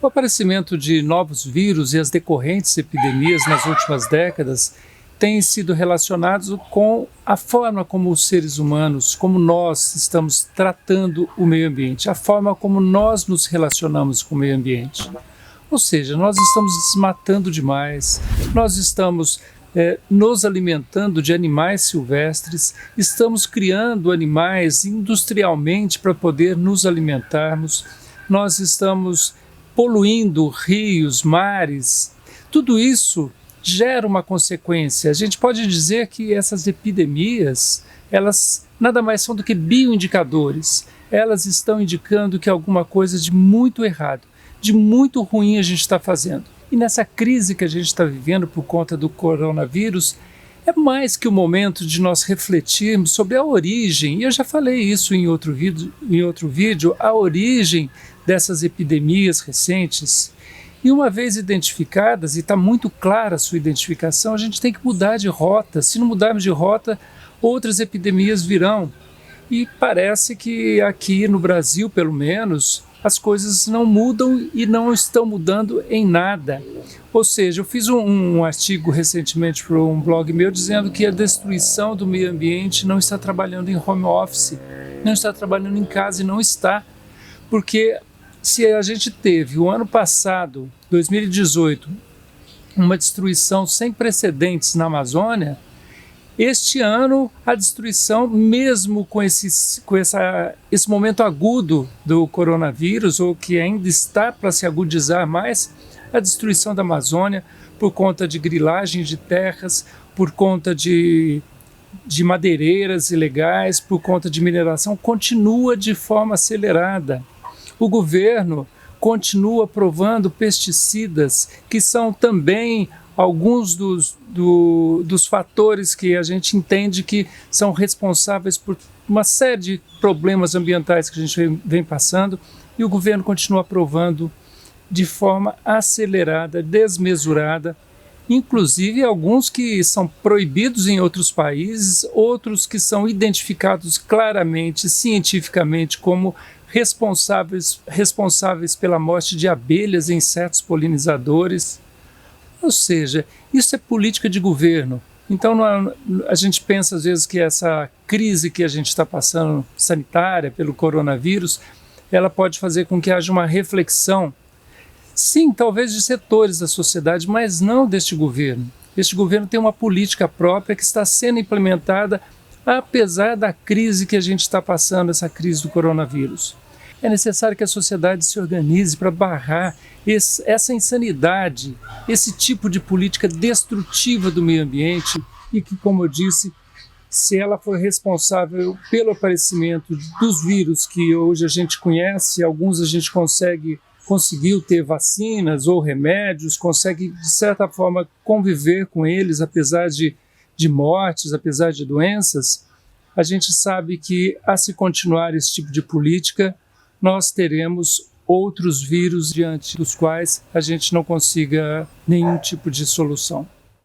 O aparecimento de novos vírus e as decorrentes epidemias nas últimas décadas têm sido relacionados com a forma como os seres humanos, como nós estamos tratando o meio ambiente, a forma como nós nos relacionamos com o meio ambiente. Ou seja, nós estamos desmatando demais, nós estamos nos alimentando de animais silvestres, estamos criando animais industrialmente para poder nos alimentarmos, nós estamos poluindo rios, mares. Tudo isso gera uma consequência. A gente pode dizer que essas epidemias, elas nada mais são do que bioindicadores. Elas estão indicando que alguma coisa de muito errado, de muito ruim a gente está fazendo. E nessa crise que a gente está vivendo por conta do coronavírus, é mais que o momento de nós refletirmos sobre a origem, e eu já falei isso em outro vídeo, a origem dessas epidemias recentes. E uma vez identificadas, e está muito clara a sua identificação, a gente tem que mudar de rota. Se não mudarmos de rota, outras epidemias virão. E parece que aqui no Brasil, pelo menos, as coisas não mudam e não estão mudando em nada. Ou seja, eu fiz um artigo recentemente para um blog meu dizendo que a destruição do meio ambiente não está trabalhando em home office, não está trabalhando em casa, e não está. Porque se a gente teve o ano passado, 2018, uma destruição sem precedentes na Amazônia, este ano a destruição, mesmo com esse momento agudo do coronavírus, ou que ainda está para se agudizar mais, a destruição da Amazônia por conta de grilagem de terras, por conta de madeireiras ilegais, por conta de mineração, continua de forma acelerada. O governo continua aprovando pesticidas que são também alguns dos fatores que a gente entende que são responsáveis por uma série de problemas ambientais que a gente vem passando, e o governo continua aprovando de forma acelerada, desmesurada, inclusive alguns que são proibidos em outros países, outros que são identificados claramente, cientificamente, como responsáveis pela morte de abelhas e insetos polinizadores. Ou seja, isso é política de governo. Então a gente pensa às vezes que essa crise que a gente está passando, sanitária, pelo coronavírus, ela pode fazer com que haja uma reflexão, sim, talvez de setores da sociedade, mas não deste governo. Este governo tem uma política própria que está sendo implementada apesar da crise que a gente está passando, essa crise do coronavírus. É necessário que a sociedade se organize para barrar essa insanidade, esse tipo de política destrutiva do meio ambiente, e que, como eu disse, se ela for responsável pelo aparecimento dos vírus que hoje a gente conhece, alguns a gente conseguiu ter vacinas ou remédios, consegue de certa forma conviver com eles apesar de mortes, apesar de doenças, a gente sabe que, a se continuar esse tipo de política, nós teremos outros vírus diante dos quais a gente não consiga nenhum tipo de solução.